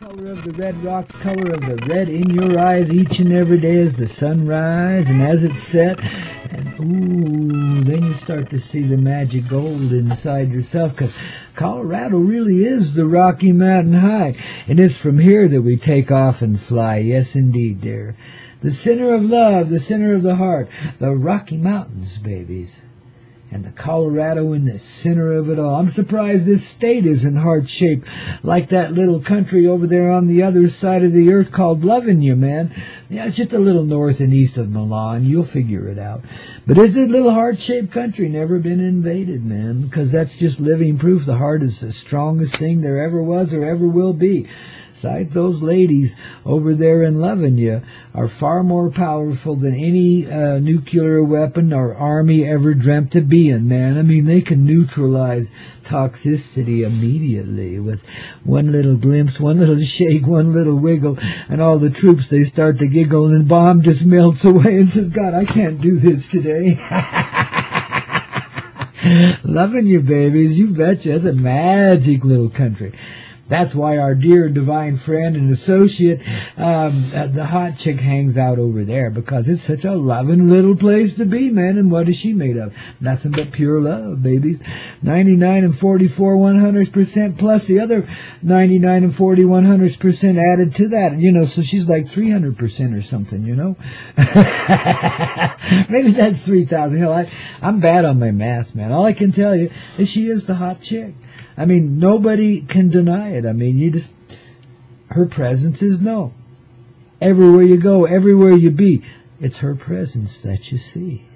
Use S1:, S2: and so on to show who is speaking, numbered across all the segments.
S1: color of the red rocks, color of the red in your eyes, each and every day as the sun rise and as it set. And ooh, then you start to see the magic gold inside yourself, because Colorado really is the Rocky Mountain High. And it's from here that we take off and fly. Yes, indeed, dear. The center of love, the center of the heart, the Rocky Mountains, babies. And the Colorado in the center of it all. I'm surprised this state isn't heart-shaped like that little country over there on the other side of the earth called Loving You, man. Yeah, it's just a little north and east of Milan. You'll figure it out. But is this little heart-shaped country never been invaded, man? Because that's just living proof the heart is the strongest thing there ever was or ever will be. Besides, those ladies over there in Loving You are far more powerful than any nuclear weapon or army ever dreamt of being, man. I mean, they can neutralize toxicity immediately with one little glimpse, one little shake, one little wiggle, and all the troops, they start to giggle, and the bomb just melts away and says, God, I can't do this today. Loving You, babies. You betcha. It's a magic little country. That's why our dear divine friend and associate, the hot chick, hangs out over there, because it's such a loving little place to be, man. And what is she made of? Nothing but pure love, babies. 99 and 44 100% plus the other 99 and 40 100% added to that. You know, so she's like 300% or something, you know. Maybe that's 3,000. Hell, I'm bad on my math, man. All I can tell you is she is the hot chick. I mean, nobody can deny it. I mean, her presence is known. Everywhere you go, everywhere you be, it's her presence that you see.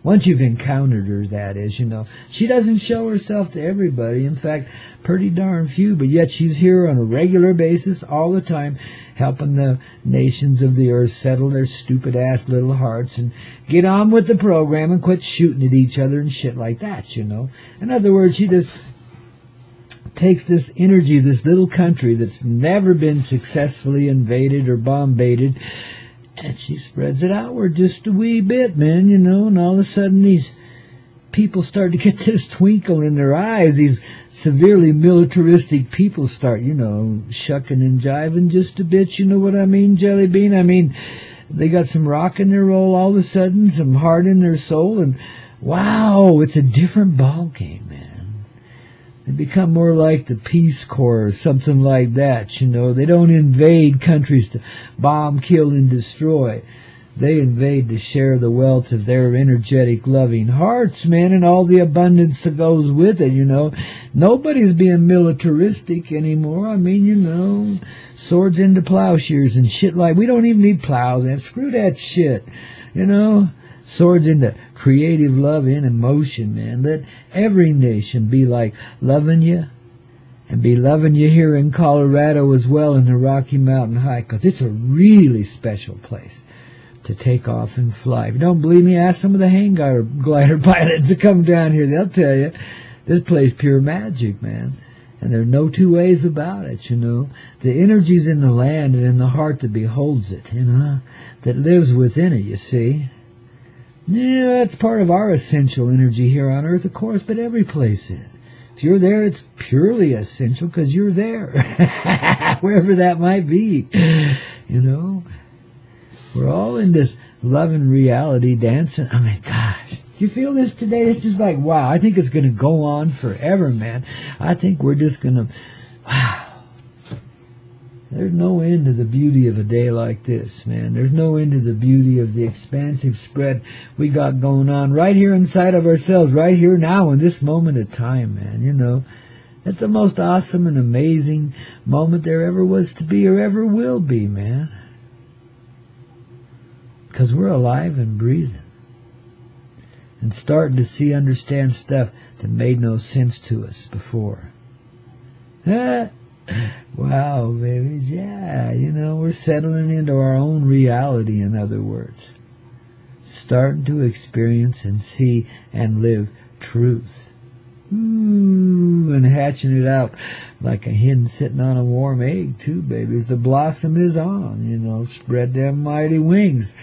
S1: Once you've encountered her, that is, you know. She doesn't show herself to everybody. In fact, pretty darn few, but yet she's here on a regular basis all the time, helping the nations of the earth settle their stupid-ass little hearts and get on with the program and quit shooting at each other and shit like that, you know. In other words, she just takes this energy, this little country that's never been successfully invaded or bombarded, and she spreads it outward just a wee bit, man, you know, and all of a sudden these people start to get this twinkle in their eyes. These severely militaristic people start, you know, shucking and jiving just a bit, you know what I mean, Jelly Bean? I mean, they got some rock in their roll all of a sudden, some heart in their soul, and wow, it's a different ball game, man. They become more like the Peace Corps or something like that, you know. They don't invade countries to bomb, kill, and destroy. They invade to share the wealth of their energetic, loving hearts, man, and all the abundance that goes with it, you know. Nobody's being militaristic anymore. I mean, you know, swords into plowshares and shit like, we don't even need plows, man. Screw that shit, you know. Swords into creative love and emotion, man. Let every nation be like Loving You, and be loving you here in Colorado as well, in the Rocky Mountain High, because it's a really special place to take off and fly. If you don't believe me, ask some of the hang glider pilots that come down here. They'll tell you, this place pure magic, man. And there are no two ways about it, you know. The energy's in the land and in the heart that beholds it, you know, that lives within it, you see. Yeah, it's part of our essential energy here on Earth, of course, but every place is. If you're there, it's purely essential because you're there, wherever that might be, you know. We're all in this loving reality dancing. I mean, gosh, you feel this today? It's just like, wow, I think it's going to go on forever, man. I think we're just going to, wow. There's no end to the beauty of a day like this, man. There's no end to the beauty of the expansive spread we got going on right here inside of ourselves, right here now in this moment of time, man. You know, it's the most awesome and amazing moment there ever was to be or ever will be, man. Because we're alive and breathing and starting to see, understand stuff that made no sense to us before. Wow, babies, yeah, you know, we're settling into our own reality, in other words. Starting to experience and see and live truth. Ooh, and hatching it out like a hen sitting on a warm egg, too, babies. The blossom is on, you know, spread them mighty wings.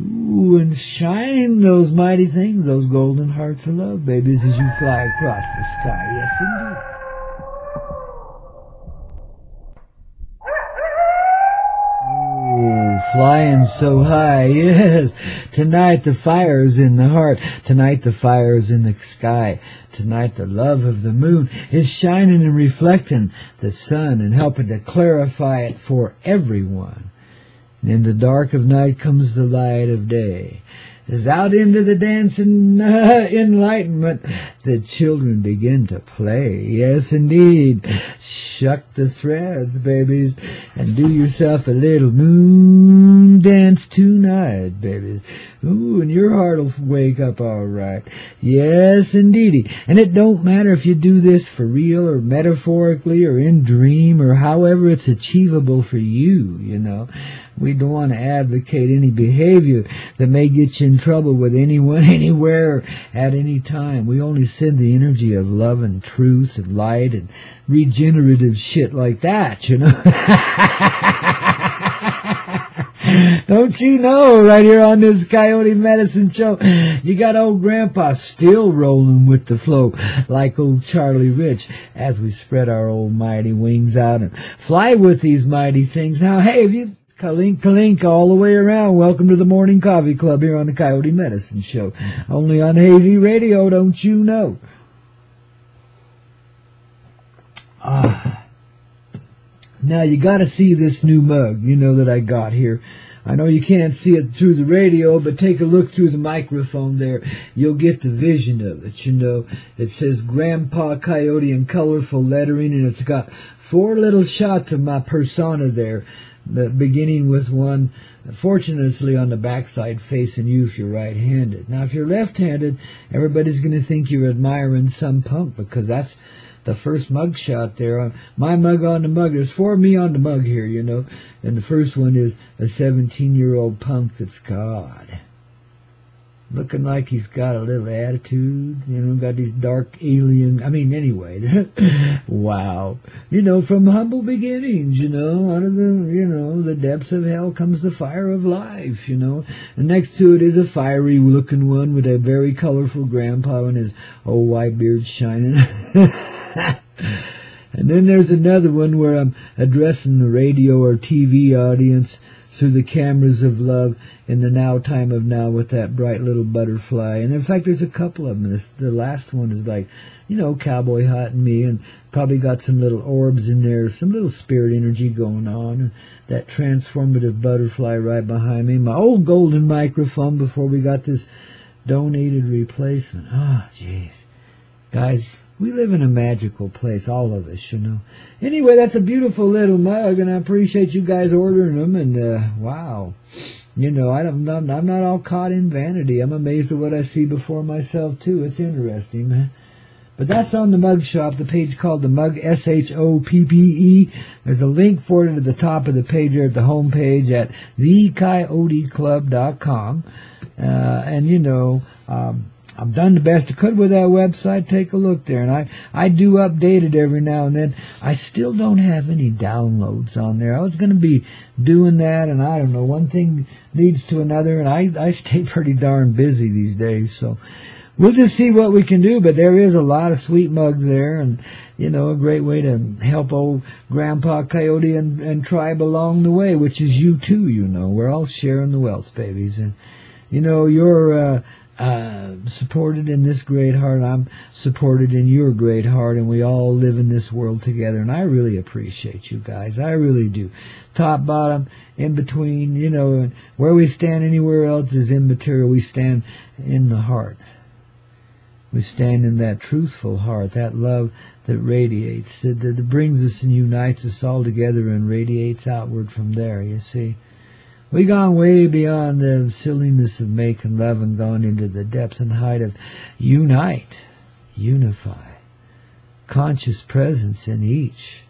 S1: Ooh, and shine those mighty things, those golden hearts of love, babies, as you fly across the sky. Yes, indeed. flying so high. Yes, tonight the fire's in the heart. Tonight the fire's in the sky. Tonight the love of the moon is shining and reflecting the sun and helping to clarify it for everyone. And in the dark of night comes the light of day. As out into the dancing enlightenment, the children begin to play. Yes, indeed. Shuck the threads, babies, and do yourself a little moon dance tonight, babies. Ooh, and your heart will wake up all right. Yes, indeedy. And it don't matter if you do this for real or metaphorically or in dream or however it's achievable for you, you know. We don't want to advocate any behavior that may get you in trouble with anyone, anywhere, at any time. We only send the energy of love and truth and light and regenerative shit like that, you know. Don't you know, right here on this Coyote Medicine Show, you got old Grandpa still rolling with the flow like old Charlie Rich as we spread our old mighty wings out and fly with these mighty things. Now, hey, if you kalink, kalink all the way around. Welcome to the Morning Coffee Club here on the Coyote Medicine Show. Only on Hazy Radio, don't you know? Now you got to see this new mug, you know, that I got here. I know you can't see it through the radio, but take a look through the microphone there. You'll get the vision of it, you know. It says Grandpa Coyote in colorful lettering, and it's got 4 little shots of my persona there, beginning with one, fortunately, on the backside facing you if you're right-handed. Now, if you're left-handed, everybody's going to think you're admiring some punk, because that's the first mug shot there. My mug on the mug. There's 4 of me on the mug here, you know. And the first one is a 17-year-old punk that's God. Looking like he's got a little attitude, you know, got these dark alien, anyway. Wow. You know, from humble beginnings, you know, out of the, you know, the depths of hell comes the fire of life, you know. And next to it is a fiery looking one with a very colorful grandpa and his old white beard shining. And then there's another one where I'm addressing the radio or TV audience through the cameras of love in the now time of now with that bright little butterfly. And in fact, there's a couple of them. The last one is like, you know, cowboy hat and me, and probably got some little orbs in there, some little spirit energy going on. And that transformative butterfly right behind me. My old golden microphone before we got this donated replacement. Oh, jeez. Guys, we live in a magical place, all of us, you know. Anyway, that's a beautiful little mug, and I appreciate you guys ordering them. And wow, you know, I'm not all caught in vanity. I'm amazed at what I see before myself too. It's interesting, man. But that's on the mug shop, the page called the Mug SHOPPE. There's a link for it at the top of the page there at the home page at thecoyoteclub.com. And you know, I've done the best I could with that website. Take a look there. And I do update it every now and then. I still don't have any downloads on there. I was going to be doing that, and I don't know, one thing leads to another, and I stay pretty darn busy these days. So we'll just see what we can do. But there is a lot of sweet mugs there, and, you know, a great way to help old Grandpa Coyote and tribe along the way, which is you too, you know. We're all sharing the wealth, babies. And, you know, you're supported in this great heart. I'm supported in your great heart, and we all live in this world together. And I really appreciate you guys. I really do. Top, bottom, in between, you know, where we stand anywhere else is immaterial. We stand in the heart. We stand in that truthful heart, that love that radiates, that brings us and unites us all together and radiates outward from there, you see. We've gone way beyond the silliness of making love and gone into the depth and height of unite, unify, conscious presence in each,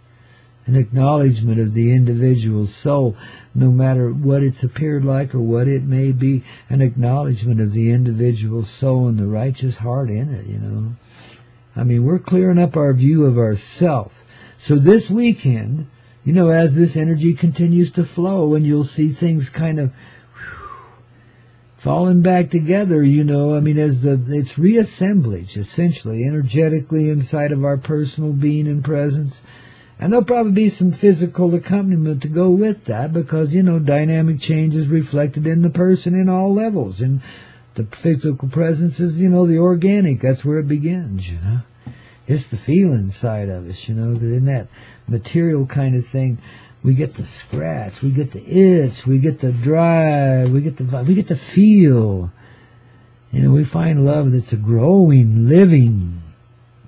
S1: an acknowledgement of the individual soul, no matter what it's appeared like or what it may be, an acknowledgement of the individual soul and the righteous heart in it, you know. I mean, we're clearing up our view of ourself. So this weekend, you know, as this energy continues to flow, and you'll see things kind of falling back together, you know, I mean, it's reassemblage, essentially, energetically inside of our personal being and presence. And there'll probably be some physical accompaniment to go with that because, dynamic change is reflected in the person in all levels. And the physical presence is, the organic. That's where it begins, It's the feeling side of us, in that material kind of thing. We get the scratch, we get the itch, we get the drive, we get the feel. We find love that's a growing, living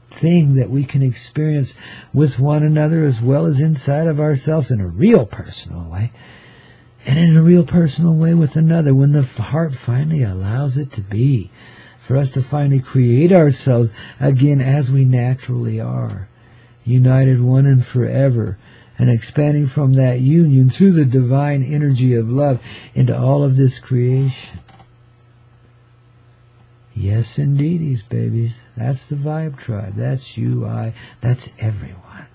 S1: thing that we can experience with one another as well as inside of ourselves in a real personal way. And in a real personal way with another, when the heart finally allows it to be. For us to finally create ourselves again as we naturally are. United one and forever. And expanding from that union through the divine energy of love into all of this creation. Yes, indeed, babies. That's the vibe tribe. That's you, I. That's everyone.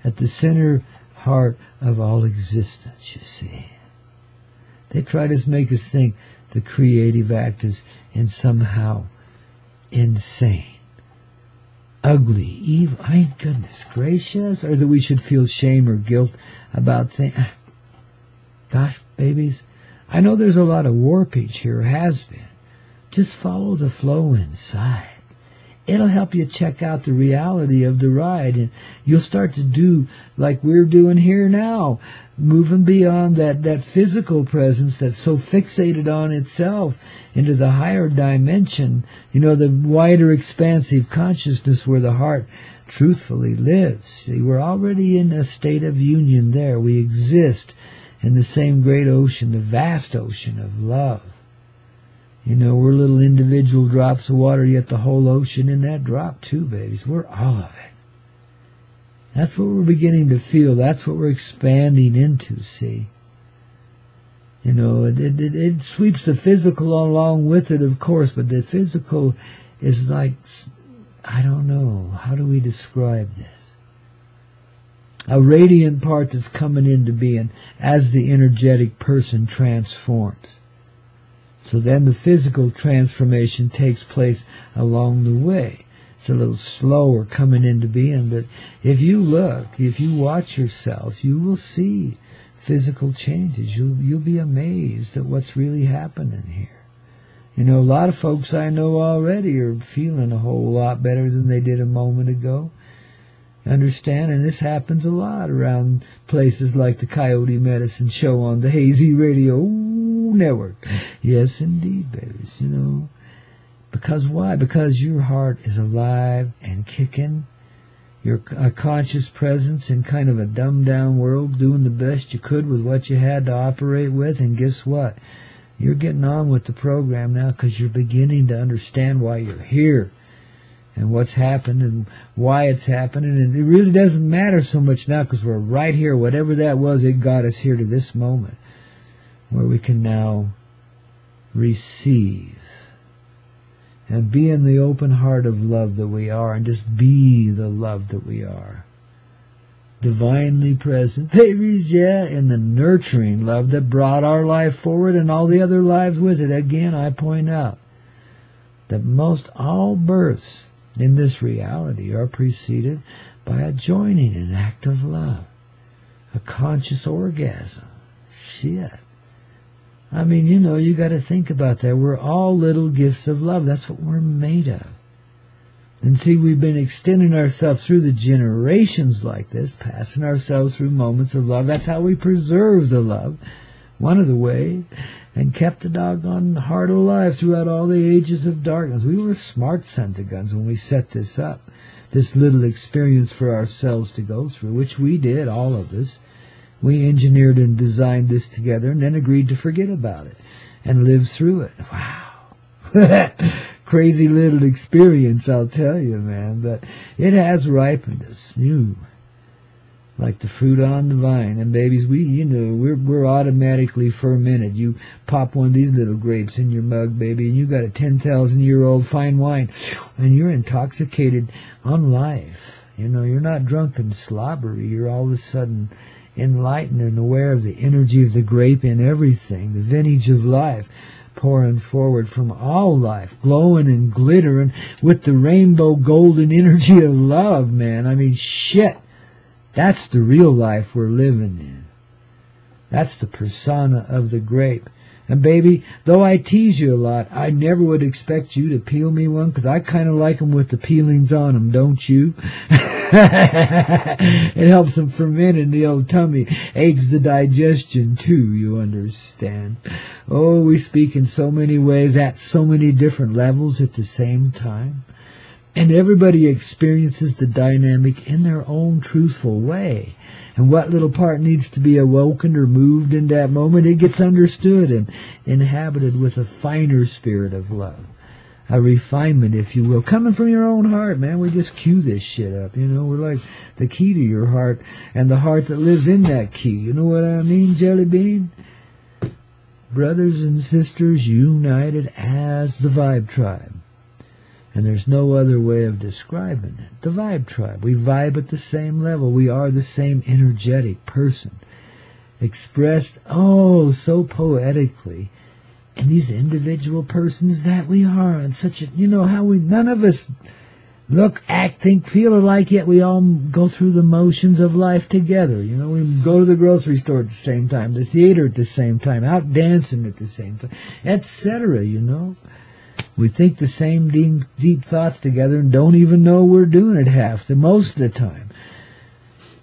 S1: At the center heart of all existence, you see. They try to make us think the creative act is somehow insane, ugly, evil. Goodness gracious. Or that we should feel shame or guilt about things. Gosh, babies, I know there's a lot of warpage here, has been. Just follow the flow inside. It'll help you check out the reality of the ride, and you'll start to do like we're doing here now, moving beyond that physical presence that's so fixated on itself into the higher dimension, the wider expansive consciousness where the heart truthfully lives. See, we're already in a state of union there. We exist in the same great ocean, the vast ocean of love. We're little individual drops of water, yet the whole ocean in that drop too, babies. We're all of it. That's what we're beginning to feel. That's what we're expanding into, see. It sweeps the physical along with it, of course, but the physical is like, I don't know, how do we describe this? A radiant part that's coming into being as the energetic person transforms. So then the physical transformation takes place along the way. It's a little slower coming into being, but if you look, if you watch yourself, you will see physical changes. You'll be amazed at what's really happening here. A lot of folks I know already are feeling a whole lot better than they did a moment ago. Understand? And this happens a lot around places like the Coyote Medicine Show on the Hazy Radio Network. Yes, indeed, babies, Because why? Because your heart is alive and kicking. You're a conscious presence in kind of a dumbed-down world, doing the best you could with what you had to operate with. And guess what? You're getting on with the program now because you're beginning to understand why you're here. And what's happened and why it's happening. And it really doesn't matter so much now because we're right here. Whatever that was, it got us here to this moment where we can now receive and be in the open heart of love that we are and just be the love that we are. Divinely present, babies, yeah, in the nurturing love that brought our life forward and all the other lives with it. Again, I point out that most all births in this reality are preceded by a joining, an act of love, a conscious orgasm. Shit. I mean, you got to think about that. We're all little gifts of love. That's what we're made of. And see, we've been extending ourselves through the generations like this, passing ourselves through moments of love. That's how we preserve the love, one of the ways, and kept the doggone heart alive throughout all the ages of darkness. We were smart sons of guns when we set this up, this little experience for ourselves to go through, which we did, all of us. We engineered and designed this together and then agreed to forget about it and live through it. Wow. Crazy little experience, I'll tell you, man. But it has ripened us. Like the fruit on the vine. And babies, we're automatically fermented. You pop one of these little grapes in your mug, baby, and you got a 10,000-year-old fine wine. And you're intoxicated on life. You're not drunk and slobbery. You're all of a sudden enlightened and aware of the energy of the grape in everything, the vintage of life pouring forward from all life, glowing and glittering with the rainbow golden energy of love, man. I mean, shit. That's the real life we're living in. That's the persona of the grape. And baby, though I tease you a lot, I never would expect you to peel me one, because I kind of like them with the peelings on them, don't you? It helps them ferment in the old tummy, aids the digestion too, you understand. Oh, we speak in so many ways, at so many different levels at the same time. And everybody experiences the dynamic in their own truthful way. And what little part needs to be awoken or moved in that moment, it gets understood and inhabited with a finer spirit of love. A refinement, if you will, coming from your own heart, man. We just cue this shit up, you know. We're like the key to your heart and the heart that lives in that key. You know what I mean, Jelly Bean? Brothers and sisters united as the Vibe Tribe. And there's no other way of describing it. The Vibe Tribe. We vibe at the same level. We are the same energetic person. Expressed, oh, so poetically in these individual persons that we are. And such a, you know, how none of us look, act, think, feel alike, yet we all go through the motions of life together. You know, we go to the grocery store at the same time, the theater at the same time, out dancing at the same time, etc., you know. We think the same deep thoughts together and don't even know we're doing it most of the time.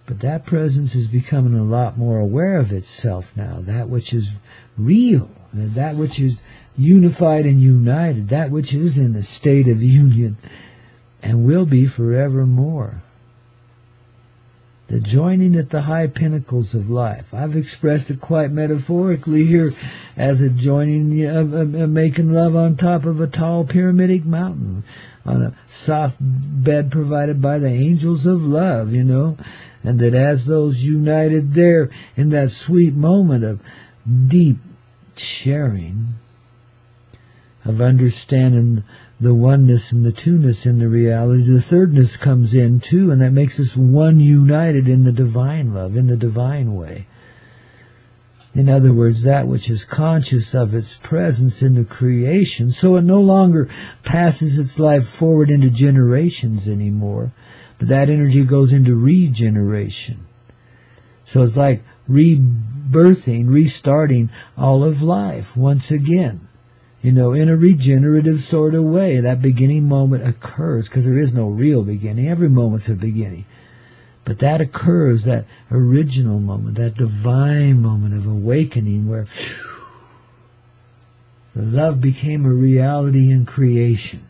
S1: But that presence is becoming a lot more aware of itself now, that which is real, that which is unified and united, that which is in a state of union and will be forevermore. The joining at the high pinnacles of life. I've expressed it quite metaphorically here as a joining, making love on top of a tall pyramidic mountain, on a soft bed provided by the angels of love, you know, and that as those united there in that sweet moment of deep sharing, of understanding the oneness and the two-ness in the reality, the thirdness comes in too, and that makes us one united in the divine love, in the divine way. In other words, that which is conscious of its presence in the creation, so it no longer passes its life forward into generations anymore, but that energy goes into regeneration. So it's like rebirthing, restarting all of life once again. You know, in a regenerative sort of way. That beginning moment occurs, because there is no real beginning. Every moment's a beginning. But that occurs, that original moment, that divine moment of awakening where the love became a reality in creation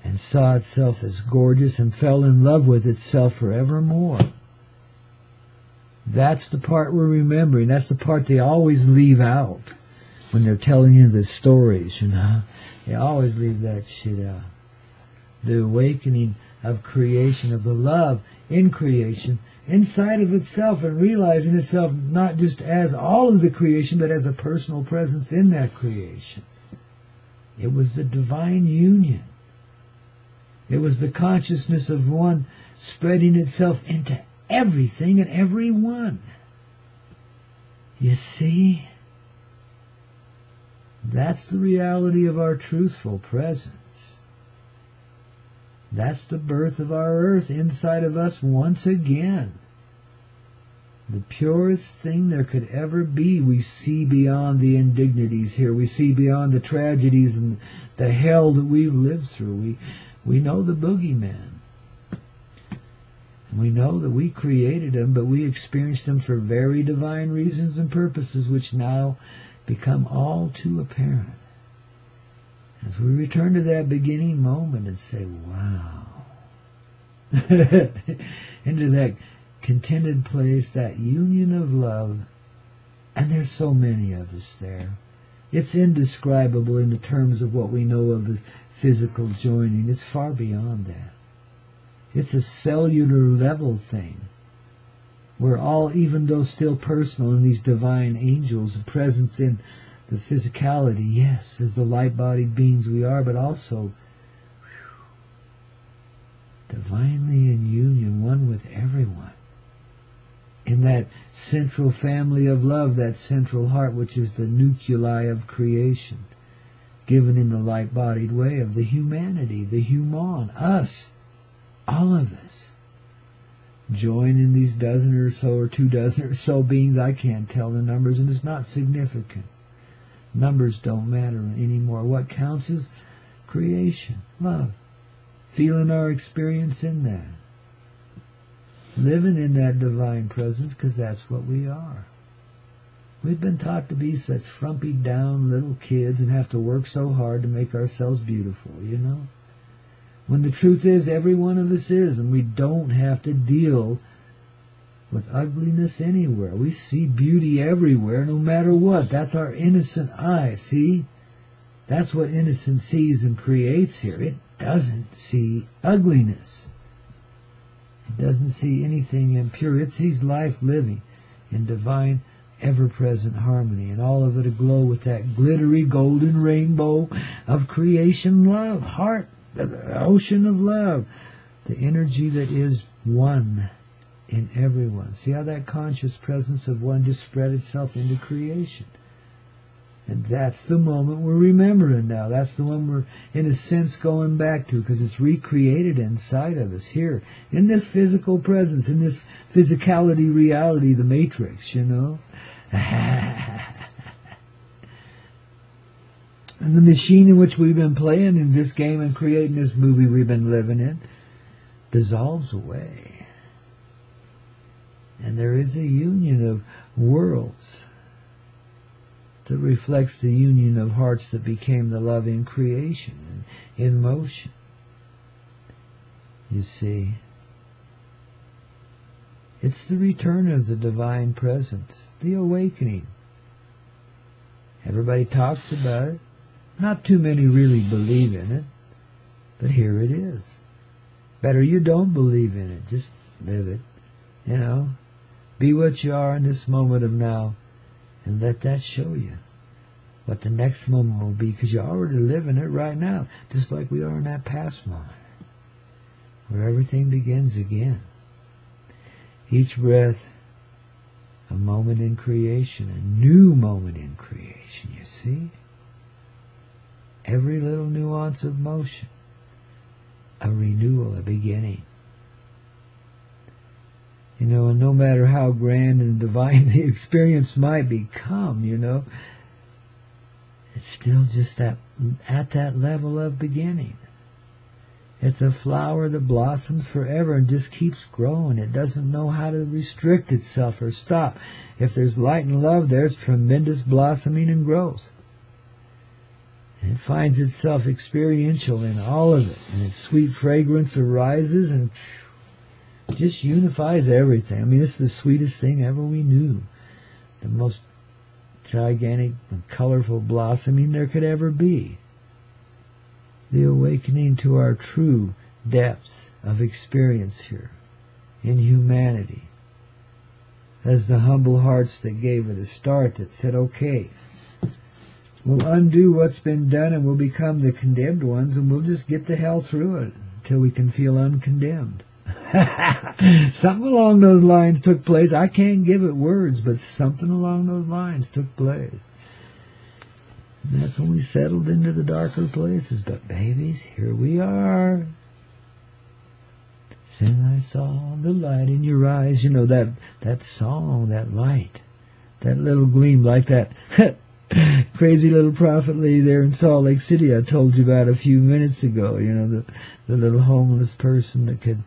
S1: and saw itself as gorgeous and fell in love with itself forevermore. That's the part we're remembering. That's the part they always leave out when they're telling you the stories, you know. They always leave that shit out. The awakening of creation, of the love in creation, inside of itself, and realizing itself not just as all of the creation, but as a personal presence in that creation. It was the divine union. It was the consciousness of one spreading itself into everything and everyone. You see? That's the reality of our truthful presence. That's the birth of our earth inside of us once again. The purest thing there could ever be. We see beyond the indignities here. We see beyond the tragedies and the hell that we've lived through. We know the boogeyman. And we know that we created him, but we experienced him for very divine reasons and purposes, which now become all too apparent as we return to that beginning moment and say, wow, into that contented place, that union of love. And there's so many of us there. It's indescribable in the terms of what we know of as physical joining. It's far beyond that. It's a cellular level thing. We're all, even though still personal in these divine angels, a presence in the physicality, yes, as the light-bodied beings we are, but also divinely in union, one with everyone. In that central family of love, that central heart, which is the nuclei of creation, given in the light-bodied way of the humanity, the human, us, all of us. join in these dozen or so or 2 dozen or so beings. I can't tell the numbers, and it's not significant. Numbers don't matter anymore. What counts is creation, love, feeling our experience in that, living in that divine presence, because that's what we are. We've been taught to be such frumpy down little kids and have to work so hard to make ourselves beautiful, you know? When the truth is, every one of us is, and we don't have to deal with ugliness anywhere. We see beauty everywhere, no matter what. That's our innocent eye, see? That's what innocence sees and creates here. It doesn't see ugliness. It doesn't see anything impure. It sees life living in divine, ever-present harmony, and all of it aglow with that glittery golden rainbow of creation love, heart, the ocean of love, the energy that is one in everyone. See how that conscious presence of one just spread itself into creation? And that's the moment we're remembering now. That's the one we're, in a sense, going back to, because it's recreated inside of us here, in this physical presence, in this physicality reality, the matrix, you know? And the machine in which we've been playing in this game and creating this movie we've been living in dissolves away. And there is a union of worlds that reflects the union of hearts that became the loving creation and in motion. You see, it's the return of the divine presence, the awakening. Everybody talks about it. Not too many really believe in it, but here it is. Better you don't believe in it, just live it, you know. Be what you are in this moment of now, and let that show you what the next moment will be, because you're already living it right now, just like we are in that past moment, where everything begins again. Each breath, a moment in creation, a new moment in creation, you see? Every little nuance of motion, a renewal, a beginning. You know, and no matter how grand and divine the experience might become, you know, it's still just that, at that level of beginning. It's a flower that blossoms forever and just keeps growing. It doesn't know how to restrict itself or stop. If there's light and love, there's tremendous blossoming and growth. And it finds itself experiential in all of it, and its sweet fragrance arises and just unifies everything. I mean, it's the sweetest thing ever we knew. The most gigantic and colorful blossoming there could ever be. The awakening to our true depths of experience here in humanity. As the humble hearts that gave it a start, that said, okay, we'll undo what's been done and we'll become the condemned ones, and we'll just get the hell through it until we can feel uncondemned. Something along those lines took place. I can't give it words, but something along those lines took place. And that's when we settled into the darker places. But babies, here we are. Then I saw the light in your eyes. You know, that song, that light, that little gleam, like that crazy little prophet lady there in Salt Lake City I told you about a few minutes ago. You know, the little homeless person that could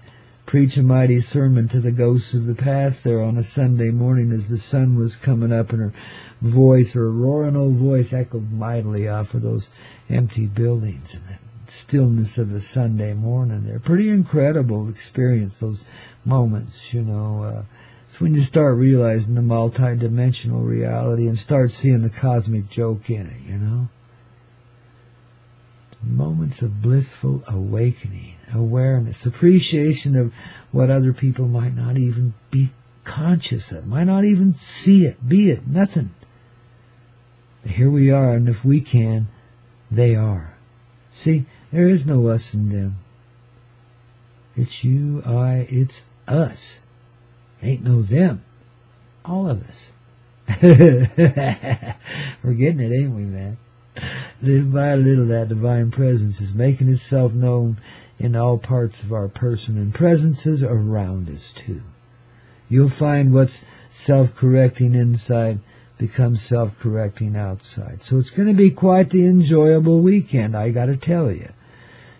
S1: preach a mighty sermon to the ghosts of the past there on a Sunday morning as the sun was coming up, and her voice, her roaring old voice, echoed mightily off of those empty buildings and the stillness of the Sunday morning there. Pretty incredible experience, those moments, you know. It's when you start realizing the multi-dimensional reality and start seeing the cosmic joke in it, you know. Moments of blissful awakening, awareness, appreciation of what other people might not even be conscious of, might not even see it, be it, nothing. But here we are, and if we can, they are. See, there is no us and them. It's you, I, it's us. Ain't no them. All of us. We're getting it, ain't we, man? Little by little, that divine presence is making itself known in all parts of our person, and presences around us too. you'll find what's self-correcting inside becomes self-correcting outside. So it's going to be quite the enjoyable weekend, I got to tell you.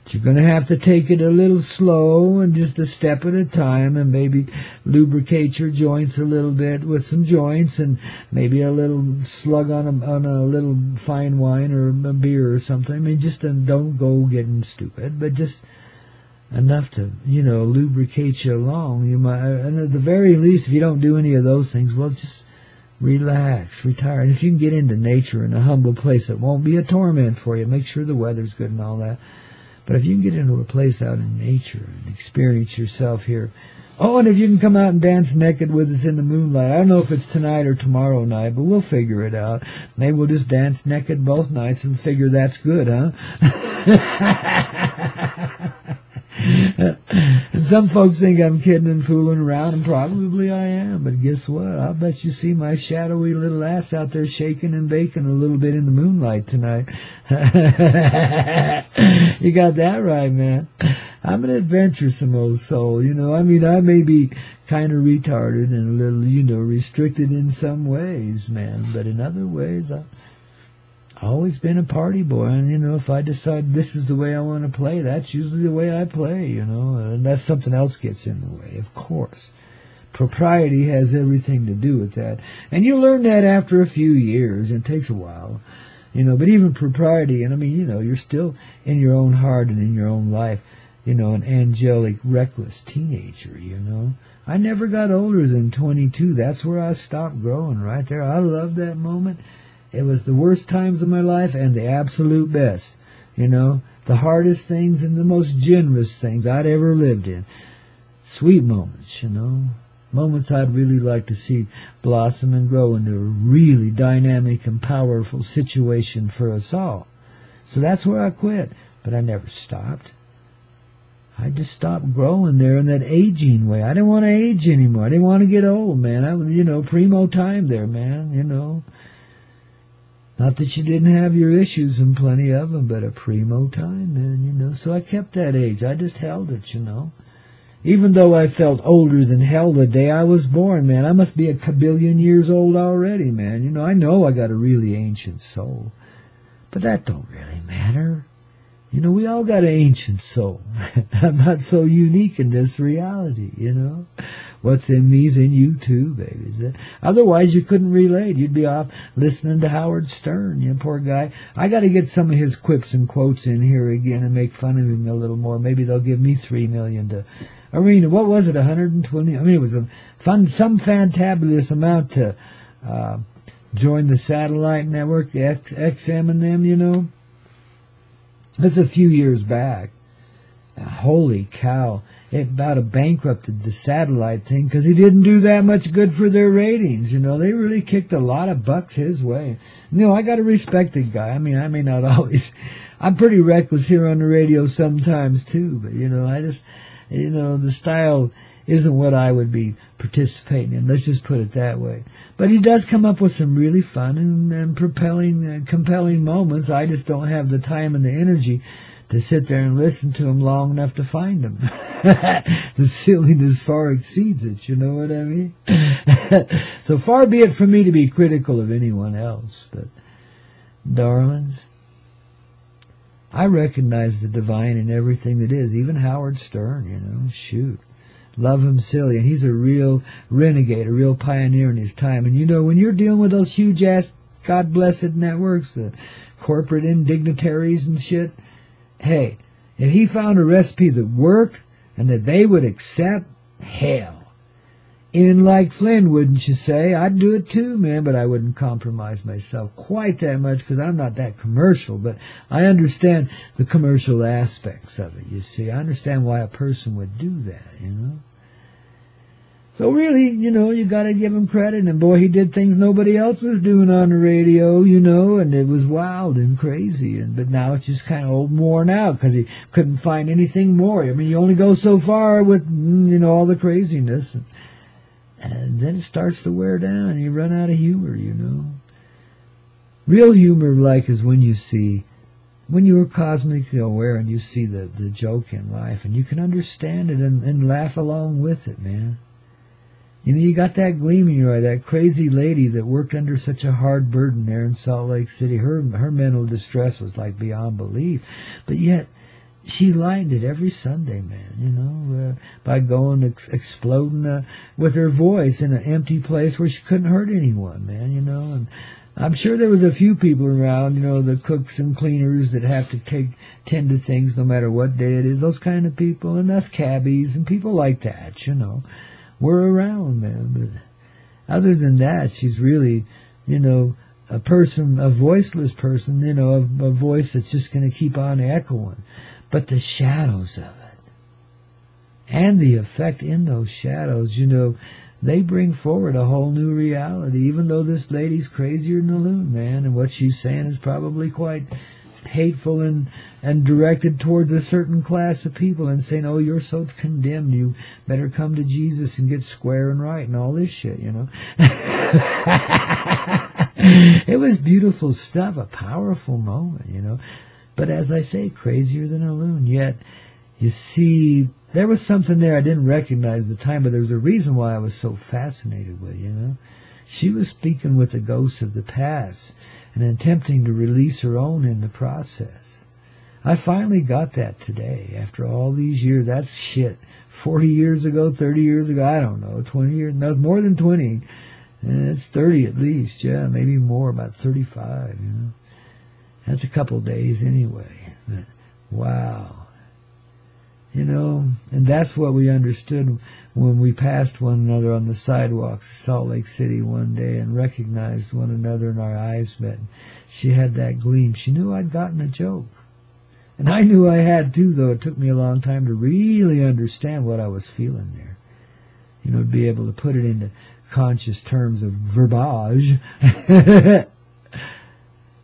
S1: But you're going to have to take it a little slow and just a step at a time, and maybe lubricate your joints a little bit with some joints, and maybe a little slug on a little fine wine or a beer or something. I mean, just don't go getting stupid, but just enough to, lubricate you along. You might, and at the very least, if you don't do any of those things, well, just relax, retire. And if you can get into nature in a humble place that won't be a torment for you, make sure the weather's good and all that. But if you can get into a place out in nature and experience yourself here. Oh, and if you can come out and dance naked with us in the moonlight. I don't know if it's tonight or tomorrow night, but we'll figure it out. Maybe we'll just dance naked both nights and figure that's good, huh? And some folks think I'm kidding and fooling around, and probably I am. But guess what? I'll bet you see my shadowy little ass out there shaking and baking a little bit in the moonlight tonight. You got that right, man. I'm an adventuresome old soul, I mean, I may be kind of retarded and a little, restricted in some ways, man. But in other ways, I've always been a party boy. And, if I decide this is the way I want to play, that's usually the way I play, Unless something else gets in the way, of course. Propriety has everything to do with that. And you learn that after a few years. It takes a while. But even propriety, and I mean, you're still in your own heart and in your own life, an angelic, reckless teenager, I never got older than 22. That's where I stopped growing, right there. I love that moment. It was the worst times of my life and the absolute best, the hardest things and the most generous things I'd ever lived in. Sweet moments, moments I'd really like to see blossom and grow into a really dynamic and powerful situation for us all. So that's where I quit, but I never stopped. I just stopped growing there in that aging way. I didn't want to age anymore. I didn't want to get old, man. I was, primo time there, man, Not that you didn't have your issues and plenty of them, but a primo time, man, So I kept that age. I just held it, Even though I felt older than hell the day I was born, man, I must be a kabillion years old already, man. I know I got a really ancient soul. But that don't really matter. We all got an ancient soul. I'm not so unique in this reality, What's in me's in you too, baby. Otherwise, you couldn't relate. You'd be off listening to Howard Stern, poor guy. I got to get some of his quips and quotes in here again and make fun of him a little more. Maybe they'll give me $3 million to... Arena, what was it, 120? I mean, it was some fantabulous amount to join the satellite network, XM and them, This was a few years back. Holy cow. It about bankrupted the satellite thing because he didn't do that much good for their ratings. They really kicked a lot of bucks his way. I got a respected guy. I mean, I may not always. I'm pretty reckless here on the radio sometimes too, but, I just, the style isn't what I would be participating in. Let's just put it that way. But he does come up with some really fun and compelling moments. I just don't have the time and the energy to sit there and listen to him long enough to find them. The silliness far exceeds it, you know what I mean? So far be it from me to be critical of anyone else, but darlings, I recognize the divine in everything that is, even Howard Stern, shoot. Love him silly, and he's a real renegade, a real pioneer in his time. And when you're dealing with those huge-ass God-blessed networks, the corporate indignitaries and shit, hey, if he found a recipe that worked and that they would accept, hell, in like Flynn, wouldn't you say? I'd do it too, man, but I wouldn't compromise myself quite that much because I'm not that commercial, but I understand the commercial aspects of it, you see. I understand why a person would do that, So really, you got to give him credit, and boy, he did things nobody else was doing on the radio, and it was wild and crazy, but now it's just kind of old and worn out because he couldn't find anything more. I mean, you only go so far with, all the craziness. And then it starts to wear down and you run out of humor, Real humor, is when you are cosmically aware and you see the joke in life and you can understand it and laugh along with it, man. You know, you got that gleam in your eye, that crazy lady that worked under such a hard burden there in Salt Lake City. Her mental distress was like beyond belief. But yet, she lightened it every Sunday, man, you know, by going exploding with her voice in an empty place where she couldn't hurt anyone, man, you know. And I'm sure there was a few people around, you know, the cooks and cleaners that have to tend to things no matter what day it is, those kind of people, and us cabbies and people like that, you know, were around, man. But other than that, she's really, you know, a voiceless person, you know, a voice that's just going to keep on echoing. But the shadows of it and the effect in those shadows, you know, they bring forward a whole new reality, even though this lady's crazier than a loon, man, and what she's saying is probably quite hateful and directed towards a certain class of people and saying, oh, you're so condemned, you better come to Jesus and get square and right and all this shit, you know. It was beautiful stuff, a powerful moment, you know. But as I say, crazier than a loon. Yet, you see, there was something there I didn't recognize at the time, but there was a reason why I was so fascinated with, you know. She was speaking with the ghosts of the past and attempting to release her own in the process. I finally got that today, after all these years. That's shit. 40 years ago, 30 years ago, I don't know, 20 years. No, it's more than 20. It's 30 at least, yeah, maybe more, about 35, you know. That's a couple days anyway. But, wow. You know, and that's what we understood when we passed one another on the sidewalks of Salt Lake City one day and recognized one another and our eyes met. She had that gleam. She knew I'd gotten a joke. And I knew I had too, though it took me a long time to really understand what I was feeling there. You know, to be able to put it into conscious terms of verbiage.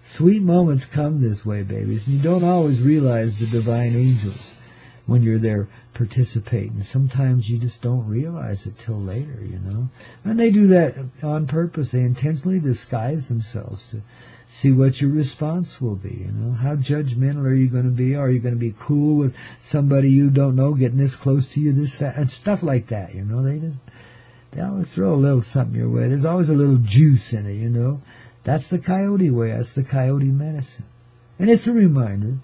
S1: Sweet moments come this way, babies, and you don't always realize the divine angels when you're there participating. Sometimes you just don't realize it till later, you know. And they do that on purpose. They intentionally disguise themselves to see what your response will be, you know. How judgmental are you going to be? Are you going to be cool with somebody you don't know getting this close to you this fast? And stuff like that, you know. They always throw a little something your way. There's always a little juice in it, you know. That's the Coyote way. That's the Coyote medicine. And it's a reminder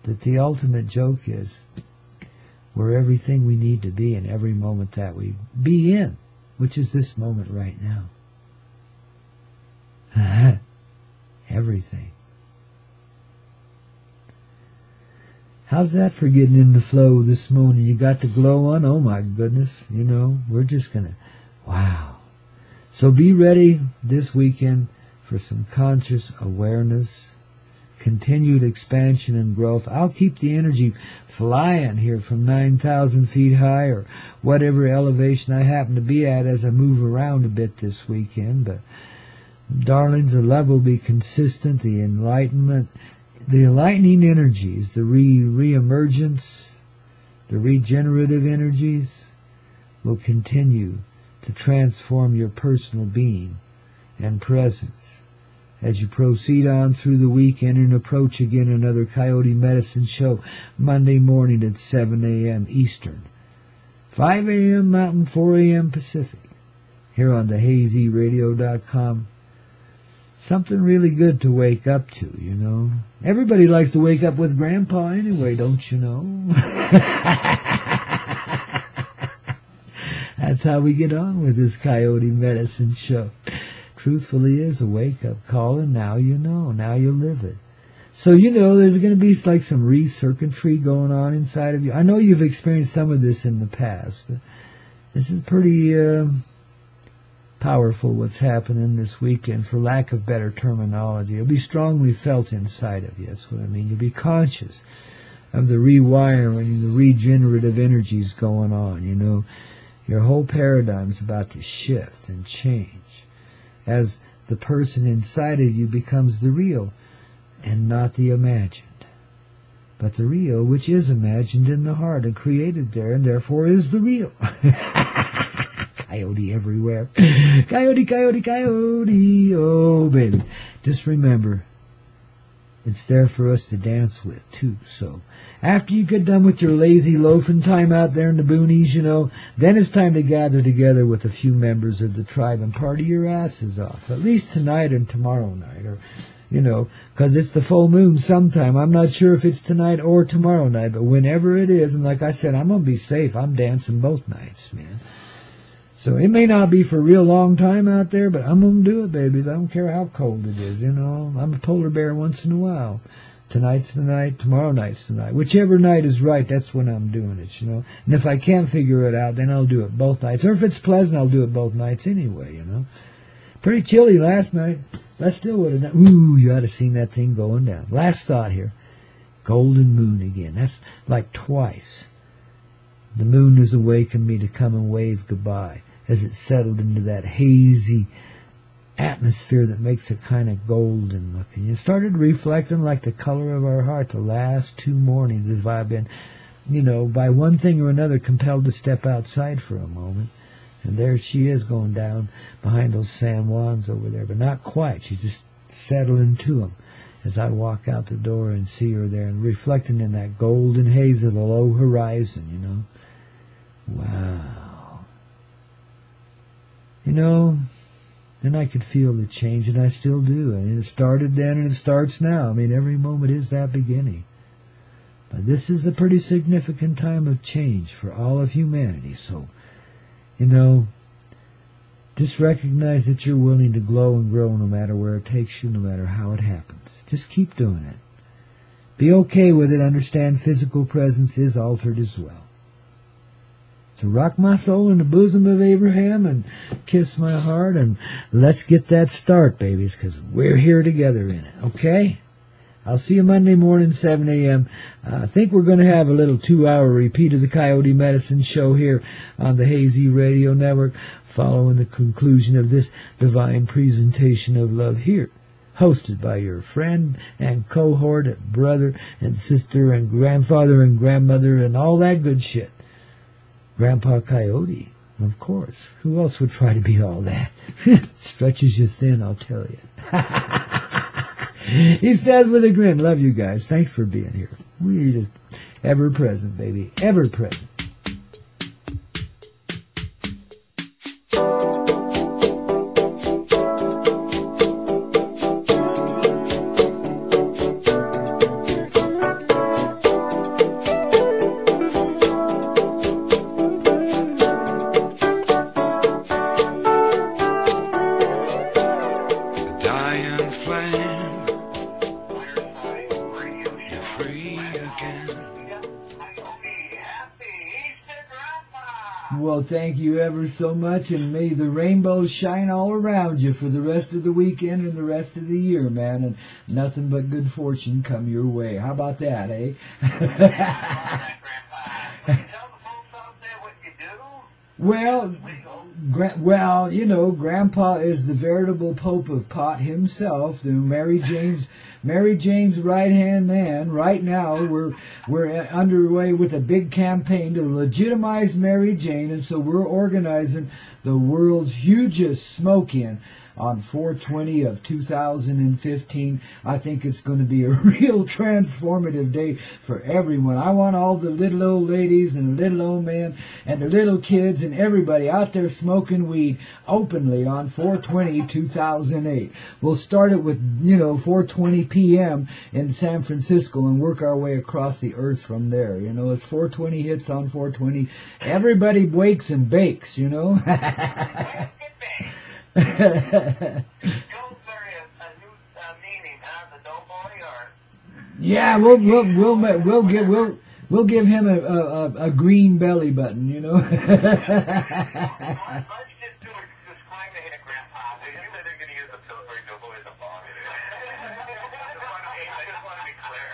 S1: that the ultimate joke is we're everything we need to be in every moment that we be in, which is this moment right now. Everything. How's that for getting in the flow this morning? You got the glow on? Oh my goodness. You know, we're just going to, wow. So be ready this weekend for some conscious awareness, continued expansion and growth. I'll keep the energy flying here from 9,000 feet high or whatever elevation I happen to be at as I move around a bit this weekend. But, darlings, the love will be consistent, the enlightenment, the enlightening energies, the re-emergence, the regenerative energies will continue to transform your personal being and presence as you proceed on through the weekend and approach again another Coyote Medicine show Monday morning at 7 a.m. Eastern, 5 a.m. Mountain, 4 a.m. Pacific, here on the hazyradio.com. Something really good to wake up to, you know. Everybody likes to wake up with Grandpa anyway, don't you know? That's how we get on with this Coyote Medicine show. Truthfully is a wake-up call, and now you know. Now you live it. So, you know, there's going to be like some re-circuitry going on inside of you. I know you've experienced some of this in the past, but this is pretty powerful what's happening this weekend, for lack of better terminology. It'll be strongly felt inside of you. That's what I mean. You'll be conscious of the rewiring, the regenerative energies going on, you know. Your whole paradigm's about to shift and change as the person inside of you becomes the real and not the imagined, but the real, which is imagined in the heart and created there and therefore is the real. Coyote everywhere. Coyote, coyote, coyote. Oh, baby. Just remember, It's there for us to dance with, too. So after you get done with your lazy loafing time out there in the boonies, you know, then it's time to gather together with a few members of the tribe and party your asses off. At least tonight and tomorrow night, or, you know, because it's the full moon sometime. I'm not sure if it's tonight or tomorrow night, but whenever it is, and like I said, I'm going to be safe. I'm dancing both nights, man. So it may not be for a real long time out there, but I'm going to do it, babies. I don't care how cold it is, you know. I'm a polar bear once in a while. Tonight's the night, tomorrow night's the night. Whichever night is right, that's when I'm doing it, you know. And if I can't figure it out, then I'll do it both nights. Or if it's pleasant, I'll do it both nights anyway, you know. Pretty chilly last night. I still would have done. Ooh, you ought to have seen that thing going down. Last thought here. Golden moon again. That's like twice. The moon has awakened me to come and wave goodbye as it settled into that hazy atmosphere that makes it kind of golden looking. It started reflecting like the color of our heart the last 2 mornings as I've been, you know, by one thing or another compelled to step outside for a moment. And there she is going down behind those San Juans over there, but not quite. She's just settling to them as I walk out the door and see her there and reflecting in that golden haze of the low horizon, you know. Wow. You know, then I could feel the change, and I still do. And it started then, and it starts now. I mean, every moment is that beginning. But this is a pretty significant time of change for all of humanity. So, you know, just recognize that you're willing to glow and grow no matter where it takes you, no matter how it happens. Just keep doing it. Be okay with it. Understand physical presence is altered as well. So rock my soul in the bosom of Abraham and kiss my heart, and let's get that start, babies, because we're here together in it, okay? I'll see you Monday morning, 7 a.m. I think we're going to have a little 2-hour repeat of the Coyote Medicine Show here on the Hazy Radio Network following the conclusion of this divine presentation of love here, hosted by your friend and cohort, brother and sister and grandfather and grandmother and all that good shit. Grandpa Coyote, of course. Who else would try to be all that? Stretches you thin, I'll tell you. He says with a grin, love you guys. Thanks for being here. We're just ever present, baby. Ever present. Well, thank you ever so much, and may the rainbows shine all around you for the rest of the weekend and the rest of the year, man, and nothing but good fortune come your way. How about that, eh? Well, you know, Grandpa is the veritable Pope of pot himself, the Mary Jane's right-hand man. Right now, we're underway with a big campaign to legitimize Mary Jane, and so we're organizing the world's hugest smoke-in on 4/20 of 2015. I think it's going to be a real transformative day for everyone. I want all the little old ladies and the little old men and the little kids and everybody out there smoking weed openly on 4/20/2008. We'll start it with, 4:20 p.m. in San Francisco and work our way across the earth from there. As 4:20 hits on 4/20, everybody wakes and bakes, Yeah, we'll give him a green belly button,
S2: Let's just do a disclaimer here, Grandpa. They knew that they're going to use the Pillsbury Doughboy as a bar. I just want to be clear.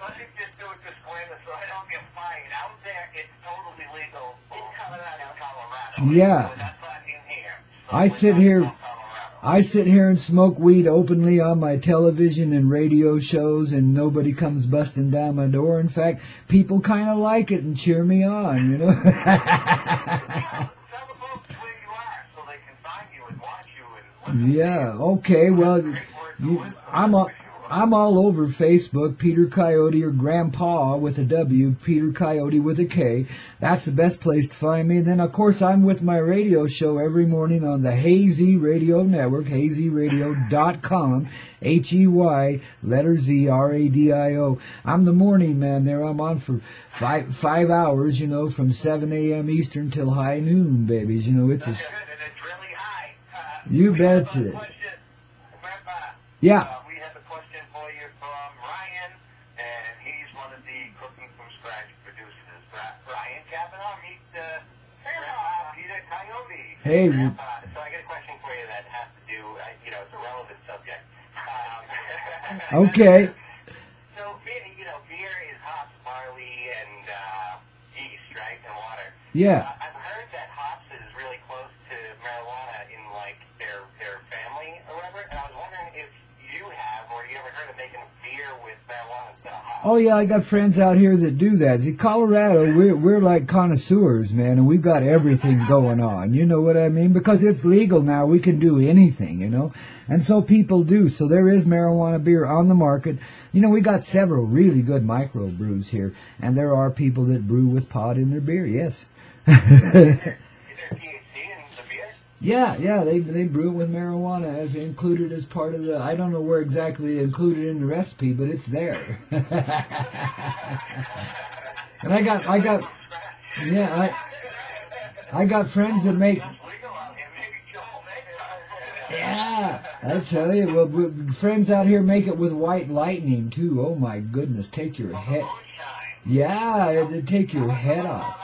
S2: Let me just do a disclaimer so I don't get fined. Out there, it's totally legal in Colorado.
S1: Yeah.
S2: So that's not in here.
S1: I sit here and smoke weed openly on my television and radio shows, and nobody comes busting down my door. In fact, people kind of like it and cheer me on,
S2: Tell the folks where you are so they can find you and watch you. And
S1: yeah, okay, well, I'm all over Facebook, Peter Coyote or Grandpaw with a W, Peter Coyote with a K. That's the best place to find me. And then, of course, I'm with my radio show every morning on the Hazy Radio Network, hazyradio.com, H-E-Y, letter Z, R-A-D-I-O. I'm the morning man there. I'm on for five hours, you know, from 7 a.m. Eastern till high noon, babies. You know, it's
S2: It's really high.
S1: You betcha. Yeah.
S2: We have a question for you from Ryan, and he's one of the Cooking from Scratch producers. Ryan Kavanaugh, meet Grandpa Peter Coyote.
S1: Hey.
S2: So I got a question for you that has to do, it's a relevant subject.
S1: Okay.
S2: So, beer is hops, barley, and yeast, right, and water.
S1: Yeah.
S2: I've heard that hops is really close to marijuana in, like, their family or whatever, and I was wondering if you have, or you ever heard of making beer with marijuana instead of hops?
S1: Oh yeah, I got friends out here that do that. See, Colorado, we're like connoisseurs, man, and we've got everything going on. You know what I mean? Because it's legal now, we can do anything, you know. And so people do. So there is marijuana beer on the market. You know, we got several really good micro brews here, and there are people that brew with pot in their beer. Yes.
S2: Is there THC in the beer?
S1: Yeah, they brew it with marijuana as included as part of the. I don't know where exactly included in the recipe, but it's there. And I got friends that make. Yeah, I tell you, well, friends out here make it with white lightning too. Oh my goodness, take your head. Yeah, it'd take your head off.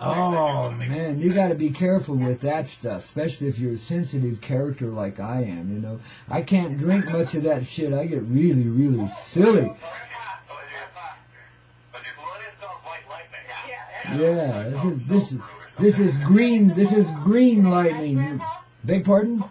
S1: Oh man, you got to be careful with that stuff, especially if you're a sensitive character like I am. You know, I can't drink much of that shit. I get really, really silly. Yeah, this is green. This is green lightning. Beg pardon?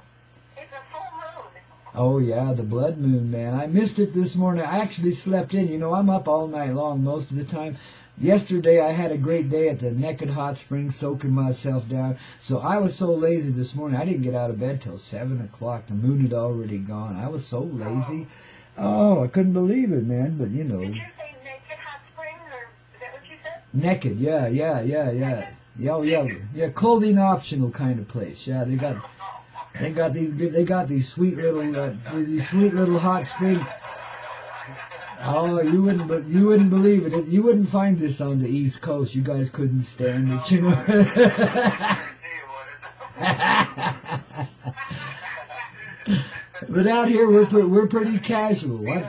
S2: It's a full moon.
S1: Oh yeah, the blood moon, man. I missed it this morning. I actually slept in. You know, I'm up all night long most of the time. Yesterday I had a great day at the Naked Hot Springs, soaking myself down. So I was so lazy this morning. I didn't get out of bed till 7 o'clock. The moon had already gone. I was so lazy. Oh, I couldn't believe it, man. But you know.
S2: Did you say Naked Hot Springs, or is that what you said?
S1: Naked, yeah. Yeah, oh yeah, clothing optional kind of place. Yeah, they got these sweet little hot springs. Oh, you wouldn't believe it. You wouldn't find this on the East Coast. You guys couldn't stand it, you know. But out here we're pretty casual. What?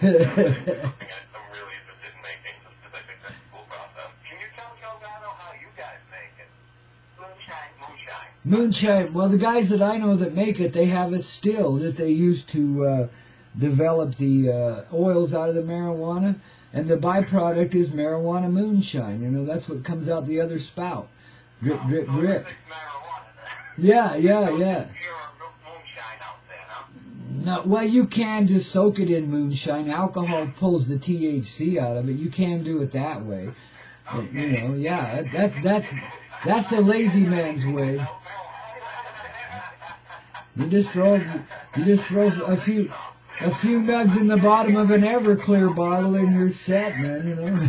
S2: I'm really interested in making some specific cool process. Can you tell Delgado how you guys make it?
S1: Moonshine. Well, the guys that I know that make it, they have a still that they use to develop the oils out of the marijuana, and the byproduct is marijuana moonshine. You know, that's what comes out the other spout. Drip, drip, drip. Yeah. No, well, you can just soak it in moonshine. Alcohol pulls the THC out of it. You can do it that way. But, you know, yeah, that's the lazy man's way. You just throw a few nugs in the bottom of an Everclear bottle and you're set, man. You know.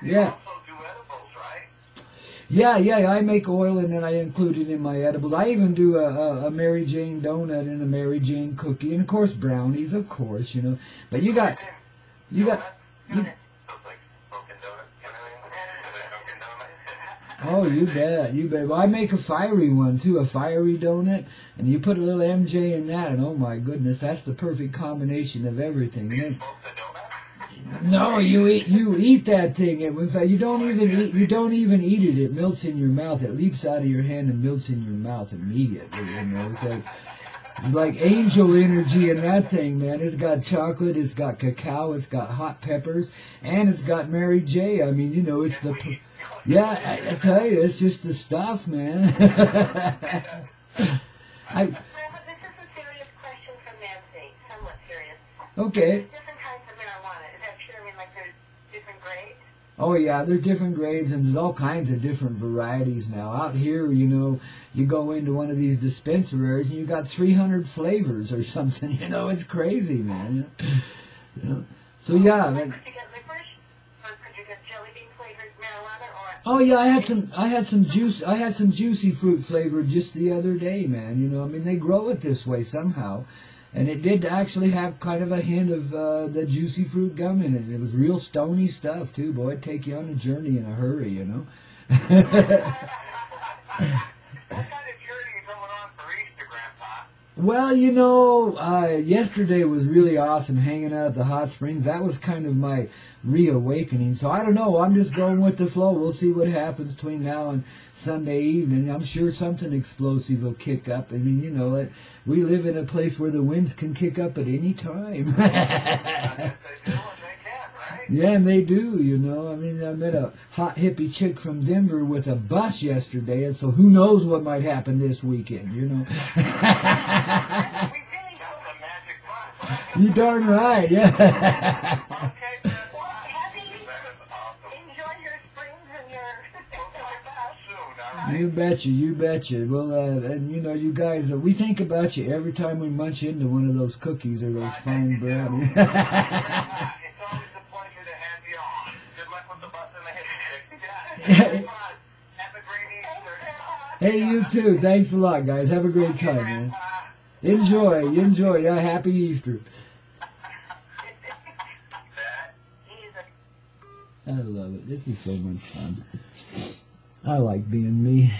S1: Yeah. Yeah, I make oil and then I include it in my edibles. I even do a Mary Jane donut and a Mary Jane cookie, and of course brownies, of course, you know. But you got. Oh, you bet. Well, I make a fiery one too, a fiery donut, and you put a little MJ in that, and oh my goodness, that's the perfect combination of everything. And then, no, you eat that thing. In fact, you don't even eat it. It melts in your mouth. It leaps out of your hand and melts in your mouth immediately. You know, it's like angel energy in that thing, man. It's got chocolate, it's got cacao, it's got hot peppers, and it's got Mary J. I mean, you know, it's the. Yeah, I tell you, it's just the stuff, man.
S2: This is a serious question from Nancy. Somewhat serious.
S1: Okay.
S2: Different kinds of marijuana. Is that true? I mean, like there's different
S1: Oh yeah, there's different grades and there's all kinds of different varieties now. Out here, you know, you go into one of these dispensaries and you got 300 flavors or something. You know, it's crazy, man. You know? So yeah.
S2: Could you get licorice? Or could you get jelly bean flavored marijuana? Or
S1: Oh yeah, I had some juicy fruit flavor just the other day, man. You know, I mean they grow it this way somehow. And it did actually have kind of a hint of the juicy fruit gum in it. It was real stony stuff, too. Boy, it'd take you on a journey in a hurry, you know.
S2: what kind of journey are going on for Easter, Grandpa?
S1: Well, you know, yesterday was really awesome hanging out at the hot springs. That was kind of my reawakening. So I don't know. I'm just going with the flow. We'll see what happens between now and Sunday evening. I'm sure something explosive will kick up. I mean, you know, we live in a place where the winds can kick up at any time. Yeah, and they do, you know. I mean, I met a hot hippie chick from Denver with a bus yesterday, and so who knows what might happen this weekend, you know. You darn right, yeah.
S2: Okay, enjoy your springs and your
S1: You betcha, you betcha. Well, and you know, you guys, we think about you every time we munch into one of those cookies or those fine brownies.
S2: It's always a pleasure to have you on. Good luck with the bus and the hippie chick. Have a great Easter.
S1: Hey, you too. Thanks a lot, guys. Have a great time, man. Enjoy. Yeah, happy Easter. I love it. This is so much fun. I like being me.